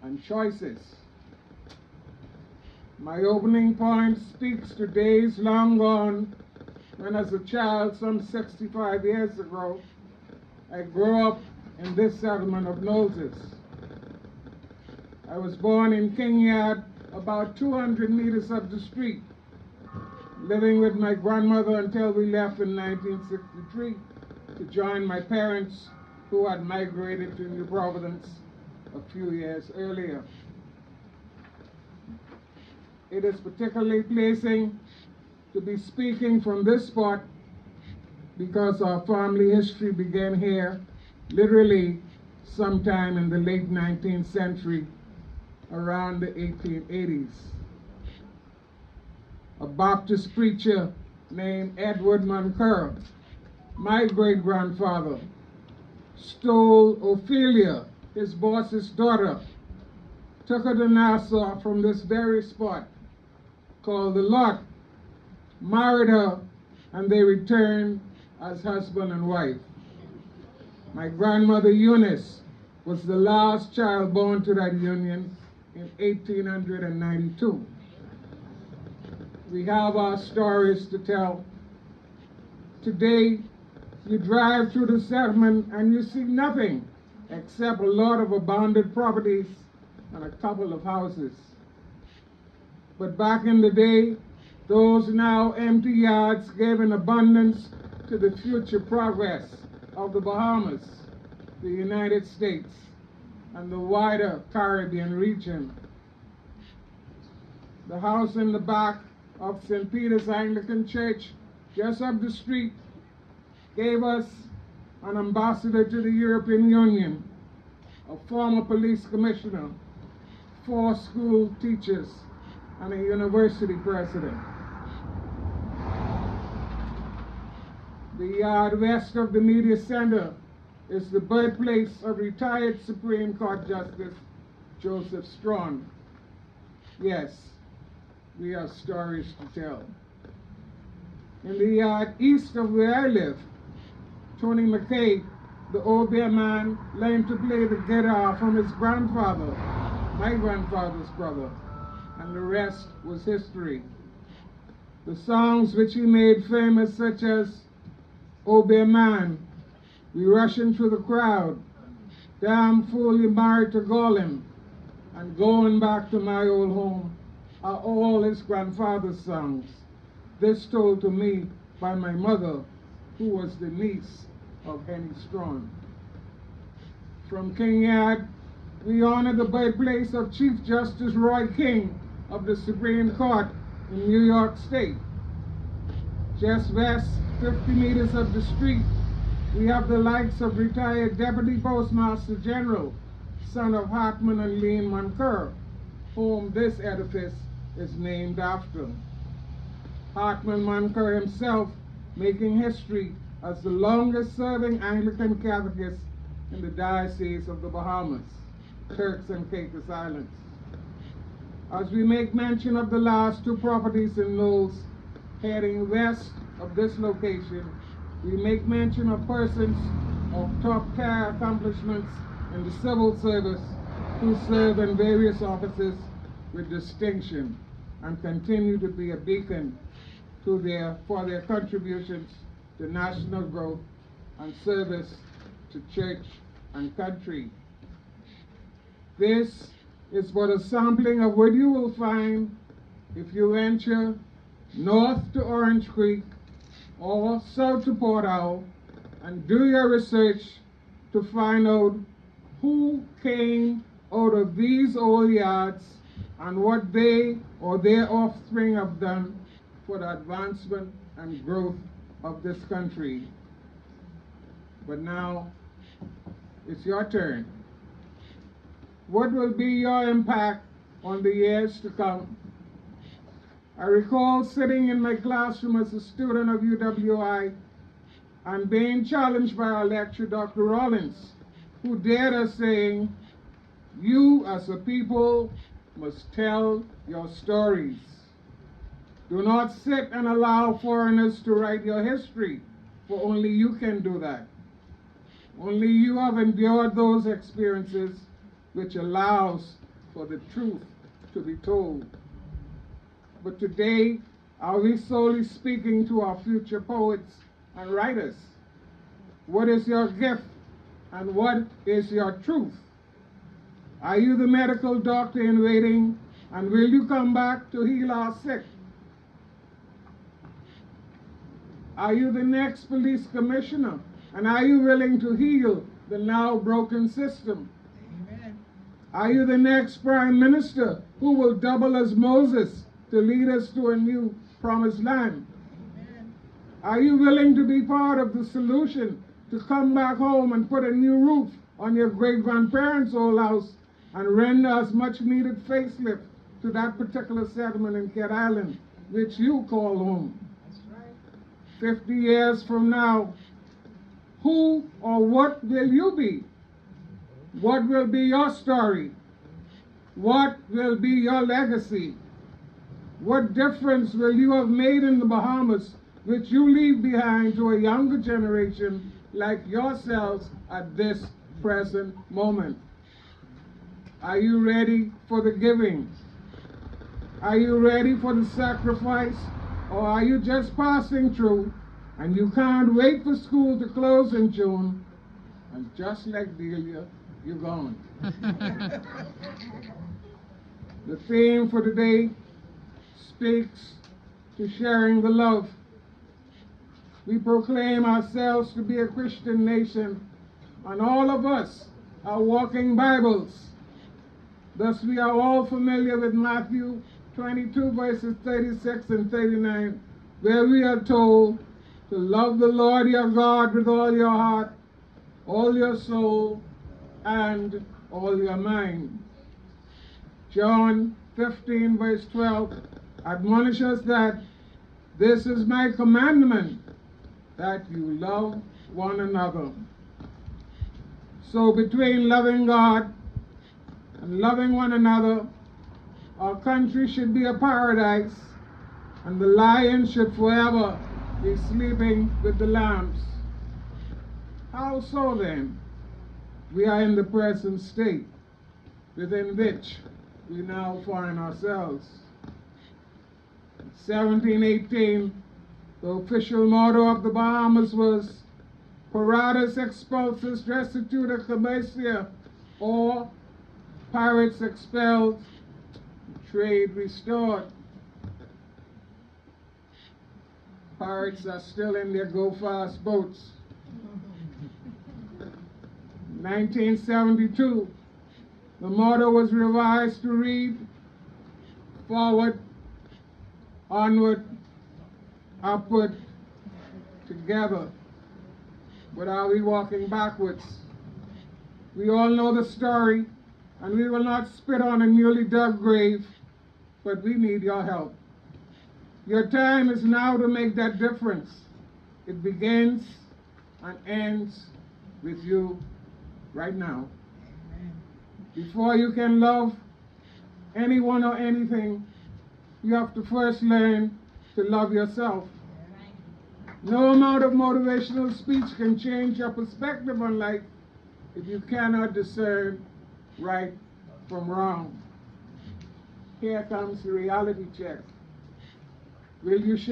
and choices. My opening point speaks to days long gone when, as a child some 65 years ago, I grew up in this settlement of Noses. I was born in King Yard, about 200 meters up the street, living with my grandmother until we left in 1963 to join my parents, who had migrated to New Providence a few years earlier. It is particularly pleasing to be speaking from this spot because our family history began here literally sometime in the late 19th century, around the 1880s. A Baptist preacher named Edward Moncur, my great-grandfather, stole Ophelia, his boss's daughter, took her to Nassau from this very spot called the Lot, married her, and they returned as husband and wife. My grandmother Eunice was the last child born to that union in 1892. We have our stories to tell. Today, you drive through the settlement and you see nothing except a lot of abandoned properties and a couple of houses. But back in the day, those now empty yards gave an abundance to the future progress of the Bahamas, the United States, and the wider Caribbean region. The house in the back of St. Peter's Anglican Church, just up the street, gave us an ambassador to the European Union, a former police commissioner, 4 school teachers, and a university president. The yard west of the media center is the birthplace of retired Supreme Court Justice Joseph Strachan. Yes, we have stories to tell. In the yard east of where I live, Tony McKay, the old bear man, learned to play the guitar from his grandfather, my grandfather's brother, and the rest was history. The songs which he made famous, such as "Oh Bear Man," "We Rushing Through the Crowd," "Damn Fool You Married to Gollum," and "Going Back to My Old Home," are all his grandfather's songs. This told to me by my mother, who was the niece of Henry Strachan. From King Yard, we honor the birthplace of Chief Justice Roy King of the Supreme Court in New York State. Just west, 50 meters up the street, we have the likes of retired Deputy Postmaster General, son of Hartman and Lean Moncur, whom this edifice is named after. Hartman Moncur himself making history as the longest-serving Anglican catechist in the Diocese of the Bahamas, Turks and Caicos Islands. As we make mention of the last 2 properties in Knowles, heading west of this location, we make mention of persons of top-tier accomplishments in the civil service who serve in various offices with distinction and continue to be a beacon for their contributions to national growth and service to church and country. This is but a sampling of what you will find if you venture north to Orange Creek or south to Port Owl and do your research to find out who came out of these old yards and what they or their offspring have done for the advancement and growth of this country. But now, it's your turn. What will be your impact on the years to come? I recall sitting in my classroom as a student of UWI and being challenged by our lecturer, Dr. Rollins, who dared us saying, "You as a people must tell your stories. Do not sit and allow foreigners to write your history, for only you can do that. Only you have endured those experiences which allows for the truth to be told. But today, are we solely speaking to our future poets and writers? What is your gift and what is your truth? Are you the medical doctor in waiting, and will you come back to heal our sick? Are you the next police commissioner, and are you willing to heal the now broken system? Amen. Are you the next prime minister who will double as Moses to lead us to a new promised land? Amen. Are you willing to be part of the solution to come back home and put a new roof on your great-grandparents' old house and render us much-needed facelift to that particular settlement in Cat Island, which you call home? That's right. 50 years from now, who or what will you be? What will be your story? What will be your legacy? What difference will you have made in the Bahamas, which you leave behind to a younger generation like yourselves at this present moment? Are you ready for the giving? Are you ready for the sacrifice? Or are you just passing through and you can't wait for school to close in June, and just like Delia, you're gone? The theme for today speaks to sharing the love. We proclaim ourselves to be a Christian nation, and all of us are walking Bibles. Thus we are all familiar with Matthew 22 verses 36 and 39, where we are told to love the Lord your God with all your heart, all your soul, and all your mind. John 15 verse 12 admonishes that this is my commandment, that you love one another. So between loving God and loving one another, our country should be a paradise, and the lion should forever be sleeping with the lambs. How so then? We are in the present state within which we now find ourselves. In 1718, the official motto of the Bahamas was Paratus expulsus restituta commercia, or pirates expelled, trade restored. Pirates are still in their go-fast boats. 1972, the motto was revised to read, forward, onward, upward, together. But are we walking backwards? We all know the story, and we will not spit on a newly dug grave, but we need your help. Your time is now to make that difference. It begins and ends with you right now. Amen. Before you can love anyone or anything, you have to first learn to love yourself. No amount of motivational speech can change your perspective on life if you cannot discern right from wrong. Here comes the reality check. Will you share